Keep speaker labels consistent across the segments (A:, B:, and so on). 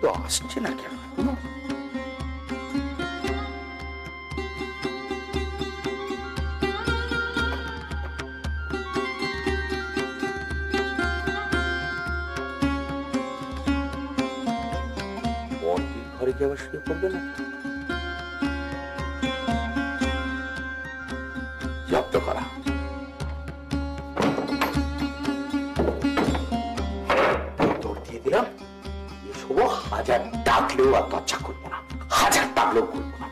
A: তো আসছে না কেন? ঘরে কি আবার শুয়ে পড়বে না? জব্দ করা। দৌড় দিয়ে দিলাম, এসব হাজার ডাকলেও আর দরজা করবো না, হাজার ডাকলেও করবো না।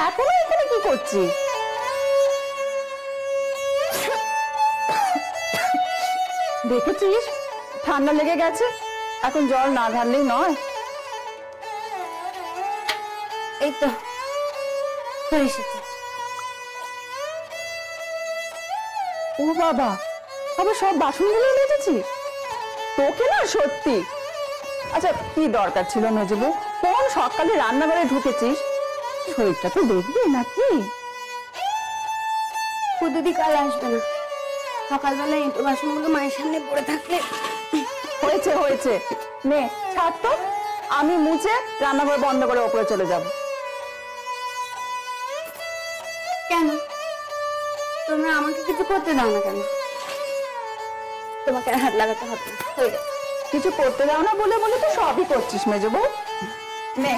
B: এখনো এখানে কি করছিস? দেখেছিস ঠান্ডা লেগে গেছে, এখন জল না ঢাললেই নয়।
C: এই তো হয়ে এসেছে।
B: ও বাবা, আবার সব বাসনগুলো মেজেছিস? তোকে না সত্যি। আচ্ছা কি দরকার ছিল মেজবু? কোন সকালে রান্নাঘরে ঢুকেছিস? শরীরটা তো দেখবি নাকি?
C: খুদিদি কাল আসবে না, সকালবেলা এঁটো বাসনগুলো মায়ের সামনে পড়ে থাকলে।
B: হয়েছে হয়েছে, নে ছাড় তো, আমি মুছে রান্নাঘর বন্ধ করে ওপরে চলে যাব।
C: কেন তোমরা আমাকে কিছু করতে দাও না কেন? তোমাকে হাত লাগাতে হবে না, হয়ে গেছে।
B: কিছু করতে দাও না বলে বলে তো সবই করছিস মেজবু। নে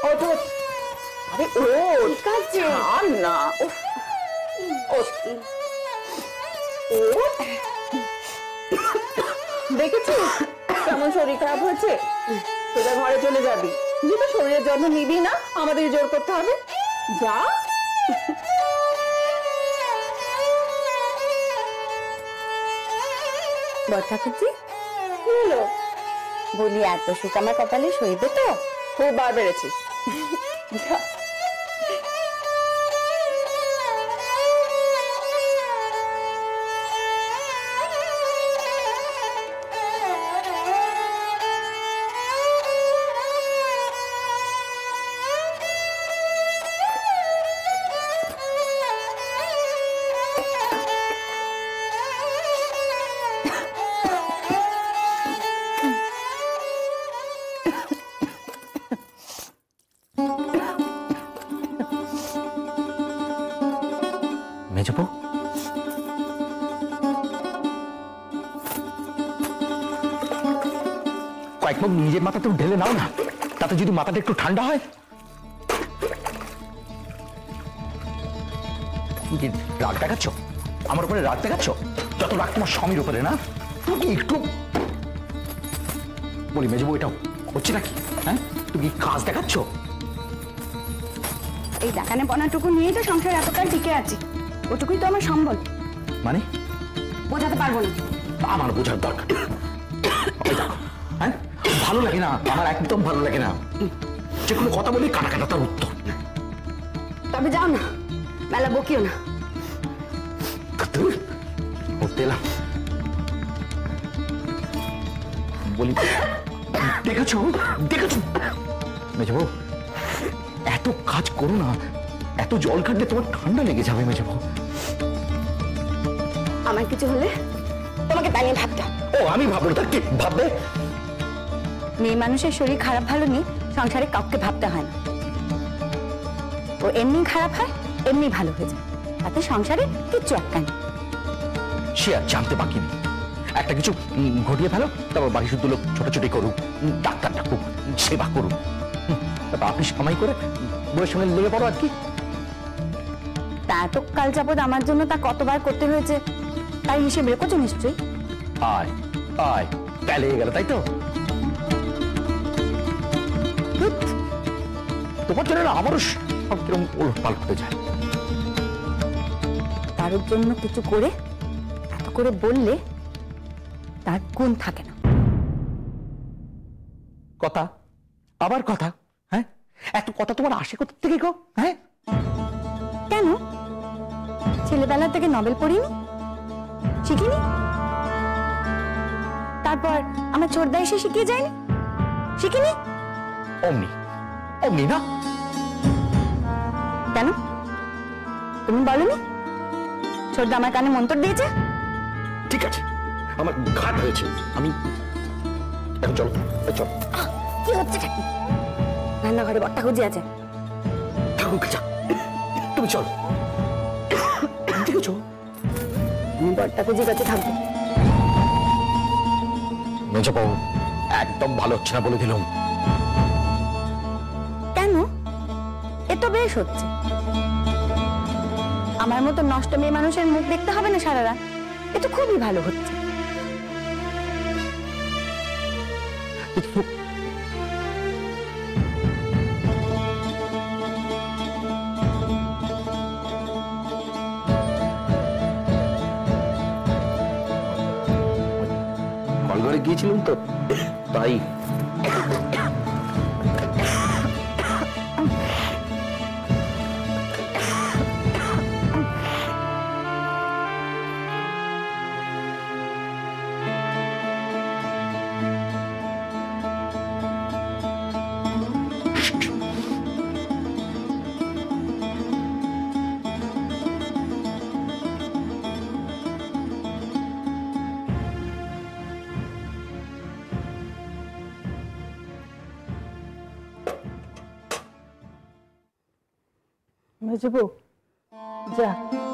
B: ওঠ। আরে ও ছাড় না। দেখেছিস কেমন শরীর খারাপ হয়েছে? তোরা ঘরে চলে যাবি, তুই তো শরীরের যত্ন নিবি না, আমাদের জোর করতে হবে। যা।
C: বর্ষাকুচি কি হলো? বলি এত সুখ আমার কপালে সইবে তো?
B: খুব বার বেড়েছিস।
A: মেজবু, কয়েক মুখ নিজের মাথাতে ঢেলে নাও না, তাতে যদি মাথাটা একটু ঠান্ডা হয়। রাগ দেখাচ্ছ আমার উপরে, রাগ দেখাচ্ছ? যত রাগ তোমার স্বামীর উপরে না, তুমি একটু বলি মেজবু, এটাও হচ্ছে নাকি? হ্যাঁ, তুমি কাজ দেখাচ্ছ?
C: এই দেখানে পনাটুকু নিয়েই তো সংসার এতকাল টিকে আছে, ওটুকুই তো আমার সম্বল।
A: মানে
C: বোঝাতে পারবো না।
A: আমার বোঝার দরকার। হ্যাঁ, ভালো লাগে না আমার, একদম ভালো লাগে না। যে কোনো কথা বলি কাটা কাটা তার উত্তর।
C: তবে যাও না, মেলা বকিও না।
A: পড়তে এলাম বলি, দেখেছো দেখেছো মেজবু, এত কাজ করো না, এত জল কাটলে তোমার ঠান্ডা লেগে যাবে মেজবু।
C: আমার কিছু হলে তোমাকে তাই নিয়ে ভাবতে।
A: ও আমি ভাববো, তার কি ভাববে?
C: মেয়ে মানুষের শরীর খারাপ ভালো নেই সংসারে কাউকে ভাবতে হয় না। ও এমনি খারাপ হয়, এমনি ভালো হয়ে যায়, তাতে সংসারে কিচ্ছু একটা নেই।
A: সে আর জানতে বাকি নেই, একটা কিছু ঘটিয়ে ফেলো, তারপর বাকি শুধু লোক ছোটাছুটি করুক, ডাক্তার ডাকুক, সেবা করুক, তারপর আপনি কামাই করে বউয়ের সঙ্গে লেগে পড়ো আর কি।
C: তা এত কাল যাবৎ আমার জন্য তা কতবার করতে হয়েছে, তাই হিসেব রেখেছো নিশ্চয়ই।
A: আয় আয়, তাই লেগে গেল তাই তো? তোমার জন্য আমারও সব কিরকম ওলট পালট হয়ে যায়।
C: তার জন্য কিছু করে এত করে বললে তার গুণ থাকে না।
A: কথা আবার কথা, হ্যাঁ, এত কথা তোমার আসে কোথা থেকে গো? হ্যাঁ,
C: কেন ছেলেবেলা থেকে নভেল পড়িনি, শিখিনি? তারপর আমার ছোটদা এসে শিখিয়ে যায়নি? শিখিনি?
A: অমনি অমনি না?
C: কেন তুমি বলনি? ছোটদা আমার কানে মন্তর দিয়েছে।
A: ঠিক আছে, আমার ঘাট হয়েছে, আমি এখন চলো চল।
C: কি হচ্ছে কি? রান্নাঘরে বট্টা খুঁজে আছে।
A: ঠাকুরকে যা, তুমি চলো। দেখেছো
C: আমি বট্টা খুঁজে কাছে থাকবো।
A: মেজবাবু একদম ভালো হচ্ছে না বলে দিলাম।
C: কেন? এ তো বেশ হচ্ছে। আমার মতো নষ্ট মেয়ে মানুষের মুখ দেখতে হবে না সারা রাত। এ তো খুবই ভালো হচ্ছে।
A: কলঘরে গিয়েছিলাম তো, তাই।
B: মেজবু, যা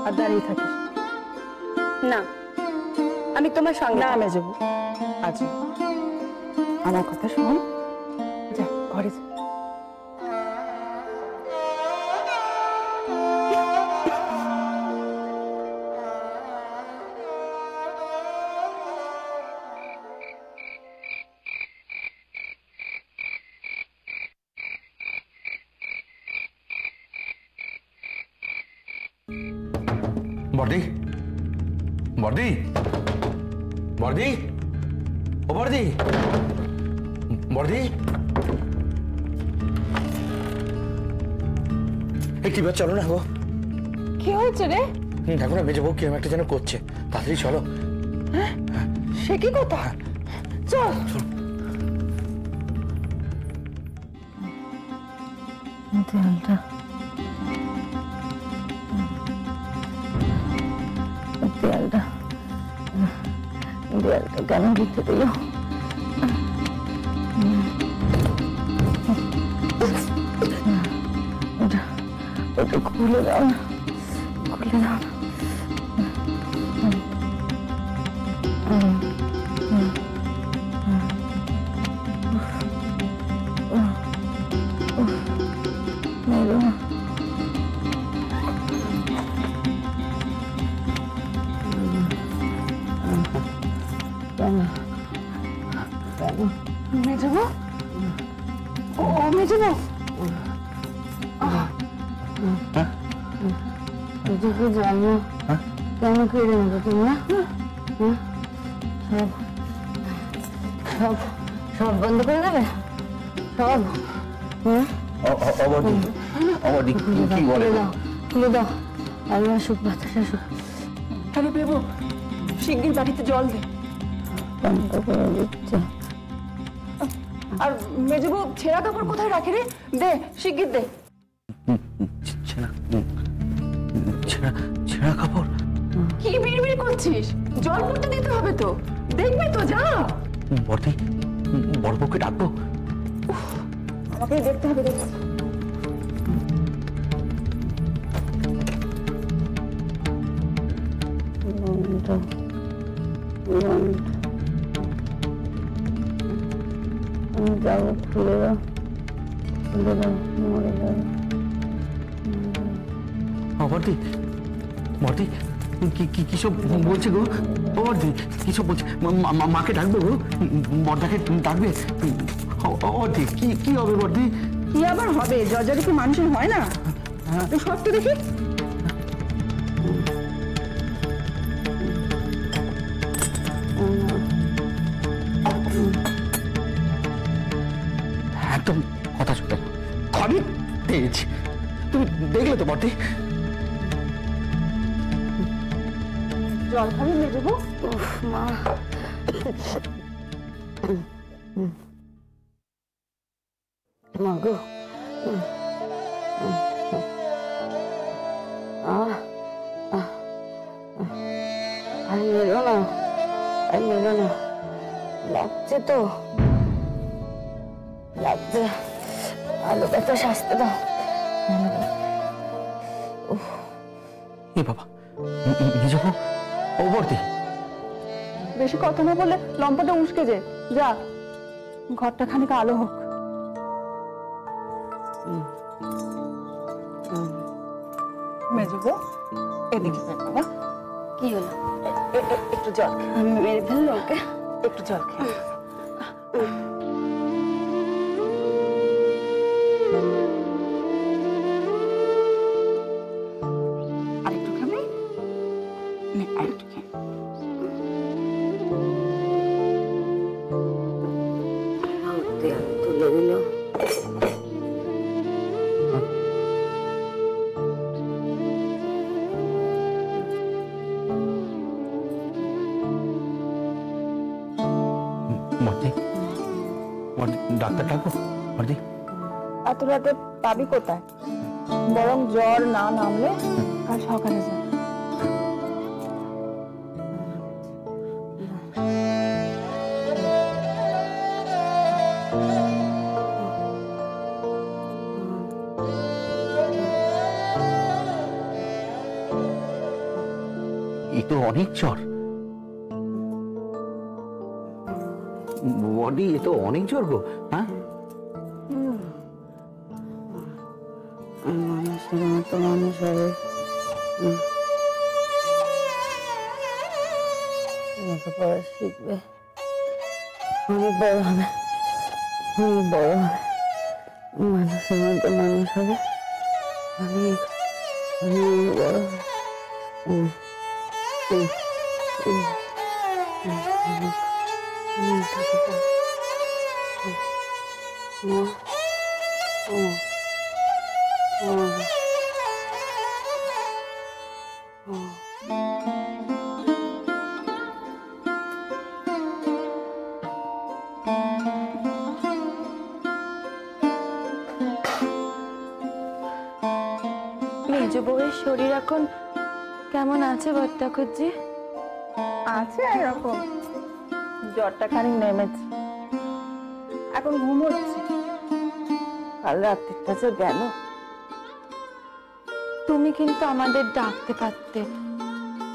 B: আর দাঁড়িয়ে থাকিস
C: না, আমি তোমার সঙ্গে।
B: না মেজবু, আজ আমার কথা শোন, যা ঘরে যা।
A: বর্দি, বর্দি, বর্দি, ও বর্দি, বর্দি, একটি বার চলো না গো।
B: কি হয়েছে রে?
A: দেখো না মেজবউ কিরম একটা যেন করছে, তাড়াতাড়ি চলো।
B: সে কি কথা? চল দেয়ালটা দেয়ালটা দেয়ালটা কেন দিতে দিল? ওটা খুলে দাও না, খুলে দাও না। মেজবু, ও মেজবু, এটুকু জানো কেন কেড়ে নেবো তোমরা? সব সব সব বন্ধ করে দেবে সব?
A: অবধি, অবধি কি বলে?
B: খুলে দাও, আলো আসুক, বাতাস আসুক। আরে বেবু, শিগগির বাড়িতে জল দে। বন্ধ করে দিচ্ছে। আর মেজবু ছেঁড়া কাপড় কোথায় রাখে রে? দে, শিগগির দে।
A: ছেঁড়া কাপড়?
B: কি বিড়বিড় করছিস? জল পড়তে দিতে হবে তো, দেখবি তো, যা।
A: বর্দি, বড়বউকে ডাকবো?
B: আমাকে দেখতে হবে, দেখতে। আমি যাবো, খুলে দাও, খুলে দাও, মরে যাবো।
A: বর্দি, বর্দি, কিসব বলছে গো? ও বর্দি, কিসব বলছে? মাকে ডাকবে গো? বর্দাকে ডাকবে? বর্দি, কি হবে বর্দি?
B: কি আবার হবে? জর্জারি কি মানুষের হয় না? তুই সব তো দেখি।
A: একদম কথা শুনতে আমি তেজ। তুমি দেখলে তো বর্দি?
B: জল খাবি মেজবু?
C: মা,
D: মাগো আর মেরো না, আর মেরো না, লাগছে তো, লাগছে। আলু ব্যথা শাস্তে দাও।
A: এ বাবা, নিজে ও বর্দি,
B: বেশি কথা না বললে লম্পাটা উস্কে যে। যা, ঘরটা খানিক আলো হোক। মেজবো, এদিকে বাবা।
D: কি হলো?
B: একটু জল খা।
D: আমি মেরে ফেললো ওকে?
B: একটু জল খা। আরেকটু খাবি? নে, আরেকটু খা।
D: তুলে দিল।
A: মর্দি, ডাক্তার ডাকবো? মর্দি,
B: এত রাতে পাবি কোথায়? বরং জ্বর না নামলে কাল সকালে যা।
A: এ তো অনেক জ্বর। বডি, এ তো অনেক জ্বর গো। হ্যাঁ,
D: মানুষের মতো মানুষ হবে, লেখাপড়া শিখবে, অনেক বড় হবে, অনেক বড় হবে, মানুষের মতো মানুষ হবে, অনেক অনেক বড় হবে।
C: মেজ বউয়ের শরীর এখন কেমন আছে বর্তা খুঁজছি?
B: আছে এরকম, জ্বরটা খানিক নেমেছে, এখন ঘুমোচ্ছে। কাল রাত্রিটা যে গেল।
C: তুমি কিন্তু আমাদের ডাকতে পারতে,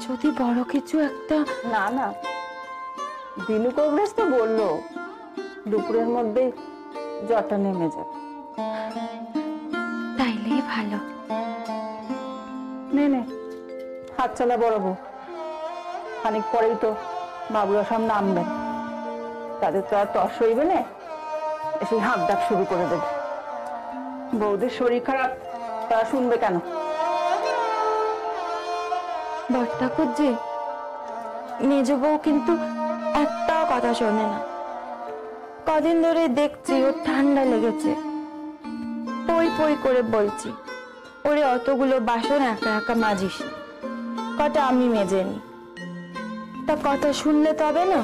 C: যদি বড় কিছু একটা।
B: না না, দিনু কংগ্রেস তো বললো দুপুরের মধ্যে জ্বরটা নেমে যাবে।
C: তাইলেই ভালো।
B: নে নে, হাত চালা বড় বউ। খানিক পরেই তো বাবুরা সব নামবেন, তাদের তো আর তস হইবে না, এসে হাঁক ডাক শুরু করে দেবে। বউদের শরীর খারাপ, তারা শুনবে কেন?
C: বর্তা খুঁজছি, মেজ বউ কিন্তু একটাও কথা শোনে না। কদিন ধরে দেখছি ওর ঠান্ডা লেগেছে, পই পই করে বলছি ওরে অতগুলো বাসন একা একা মাজিস না, কটা আমি মেজে নি। তা কথা শুনলে তবে না।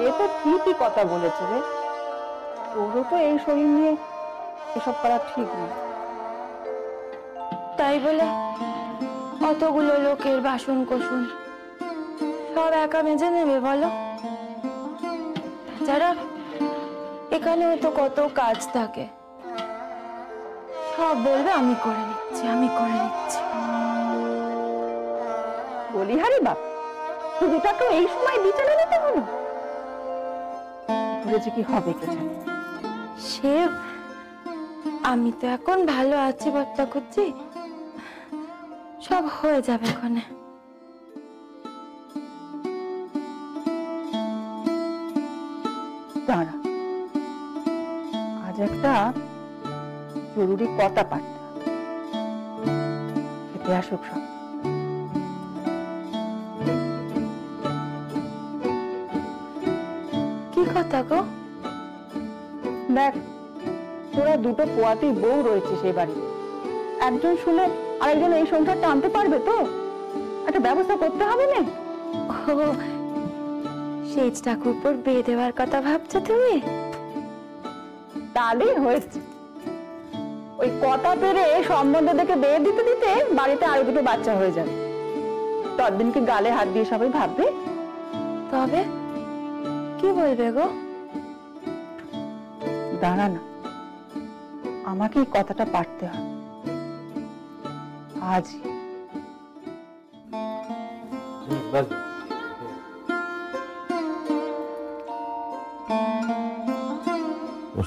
B: এ তো ঠিকই কথা বলেছে রে, তোরও তো এই শরীর নিয়ে এসব করা ঠিক নয়।
C: তাই বলে অতগুলো লোকের বাসন কোসন সব একা মেজে নেবে বলো? তাছাড়া এখানেও তো কত কাজ থাকে, সব বলবে আমি করে নিচ্ছি, আমি করে নিচ্ছি।
B: বলি হারি বাপ, দুটা তো এই সময় বিছানা নিতে হলো, যে কি হবে কে জানে।
C: সে আমি তো এখন ভালো আছি বর্তা খুঁজছি, সব হয়ে যাবে ওখানে।
B: দাঁড়া, আজ একটা জরুরি কথা পাঠতে হবে, খেতে আসুক সব।
C: কি কথা গো?
B: দেখ, তোরা দুটো পোয়াতি বউ রয়েছে সেই বাড়িতে, একজন শুনে আরেকজন এই সংসারটা আনতে পারবে তো? একটা ব্যবস্থা করতে হবে না?
C: ও, সেজ ঠাকুরপোর বিয়ে দেওয়ার কথা ভাবছো তুমি?
B: তাহলেই হয়েছে। ওই কথা পেরে সম্বন্ধ দেখে বিয়ে দিতে দিতে বাড়িতে আরো দুটো বাচ্চা হয়ে যাবে। ততদিন কি গালে হাত দিয়ে সবাই ভাববে?
C: তবে কি বলবে গো?
B: দাঁড়া না, আমাকে এই কথাটা পারতে হবে আজই।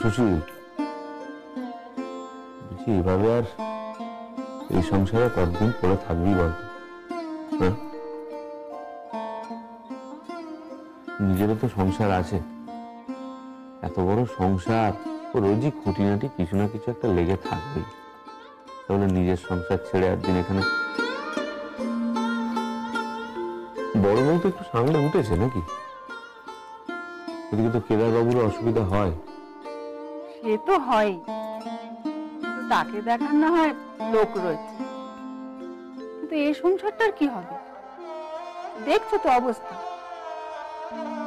E: শশী, বলছি এভাবে আর এই সংসারে কতদিন পড়ে থাকবি বলতো? হ্যাঁ, নিজেরও তো সংসার আছে, এত বড় সংসার, রোজই খুঁটিনাটি কিছু না কিছু একটা লেগে থাকবে। তাহলে নিজের সংসার ছেড়ে একদিন এখানে বড় বউ তো একটু সামনে উঠেছে নাকি? এদিকে তো কেদার বাবুর অসুবিধা হয়।
B: সে তো হয়, তাকে দেখার না হয় লোক রয়েছে, কিন্তু এই সংসারটার কি হবে? দেখছো তো অবস্থা,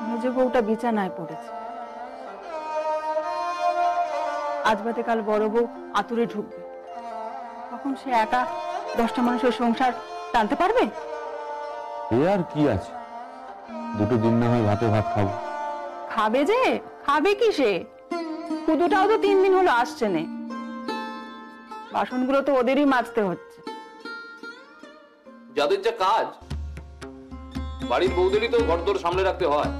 B: মেজ বউটা বিছানায় পড়েছে। আজ বাদে কাল বড় বউ আতুরে ঢুকবে, তখন সে একা 10টা মানুষের সংসার টানতে পারবে?
E: এ আর কি আছে, দুটো দিন না হয় ভাতে ভাত খাবো।
B: খাবে যে, খাবে কি সে? কুদুটাও তো 3 দিন হলো আসছে নে, বাসনগুলো তো ওদেরই মাজতে হচ্ছে।
F: যাদের যা কাজ, বাড়ির বউদেরই তো ঘরদোর সামলে রাখতে হয়।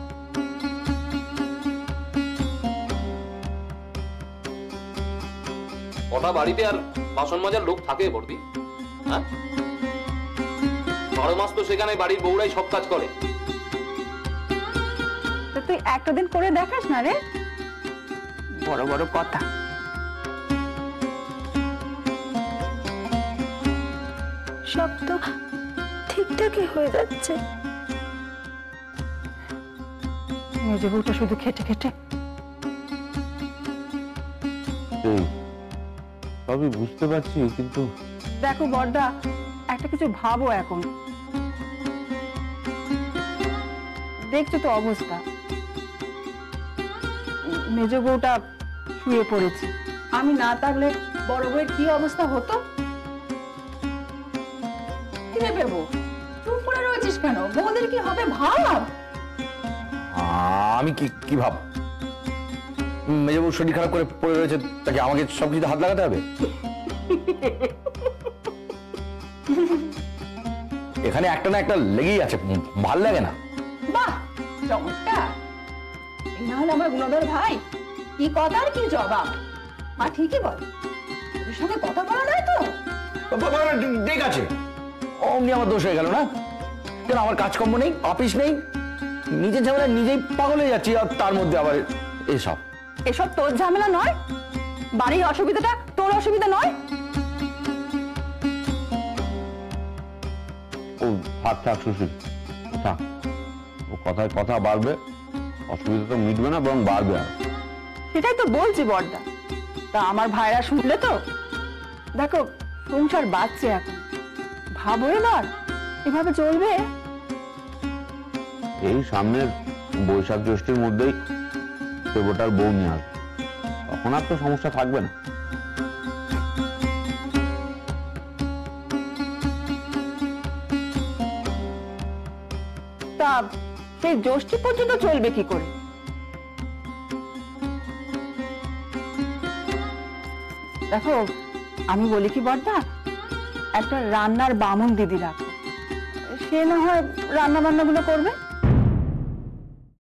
F: কটা বাড়িতে আর বাসন মাজার লোক থাকে বর্দি? হ্যাঁ, 12 মাস তো সেখানে বাড়ির বউরাই সব কাজ করে।
B: তো তুই একটা দিন করে দেখাস না রে, বড় বড় কথা।
C: সব তো ঠিকঠাকই হয়ে যাচ্ছে।
B: মেজ বউটা শুধু খেটে খেটে।
E: এই সবই বুঝতে পারছি, কিন্তু
B: দেখো বড়দা, একটা কিছু ভাবো এখন। দেখছো তো অবস্থা, মেজ বউটা শুয়ে পড়েছে। আমি না থাকলে বড় বউয়ের কি অবস্থা হতো? কি রে বেবু, চুপ করে রয়েছিস কেন? বউদের কি হবে ভাব।
A: আমি কি ভাব? মেজে বউ শরীর খারাপ করে পড়ে রয়েছে, তাকে আমাকে সবকিছু হাত লাগাতে হবে? এখানে একটা না একটা লেগেই আছে, ভাল লাগে না।
B: বাহ, চমৎকার! এই না হলে আমার গুণধর ভাই, কি কথা আর কি জবাব। মা ঠিকই বল, ওর সঙ্গে কথা বলা নয় তো।
A: ঠিক আছে, অমনি আমার দোষ হয়ে গেল না? কেন আমার কাজকর্ম নেই, অফিস নেই, নিজের ঝামেলা নিজেই পাগল হয়ে যাচ্ছি, আর তার মধ্যে আবার এসব।
B: এসব তোর ঝামেলা নয়? বাড়ির অসুবিধাটা তোর অসুবিধা নয়?
E: ও থাক থাক সুশীল, থাক। ও কথায় কথা বাড়বে, অসুবিধা তো মিটবে না, বরং বাড়বে। আর
B: সেটাই তো বলছি বড়দা। তা আমার ভাইরা শুনলে তো? দেখো, সংসার বাঁচছে এখন, ভাবো এবার এভাবে চলবে?
E: এই সামনের বৈশাখ জ্যৈষ্ঠের মধ্যেই দেবতার বউ নিয়ে আসবে, তখন আর তো সমস্যা থাকবে না।
B: তা সেই জ্যৈষ্ঠী পর্যন্ত চলবে কি করে? দেখো, আমি বলি কি বড়দা, একটা রান্নার বামুন দিদি রাখো, সে না হয় রান্না বান্না গুলো করবে।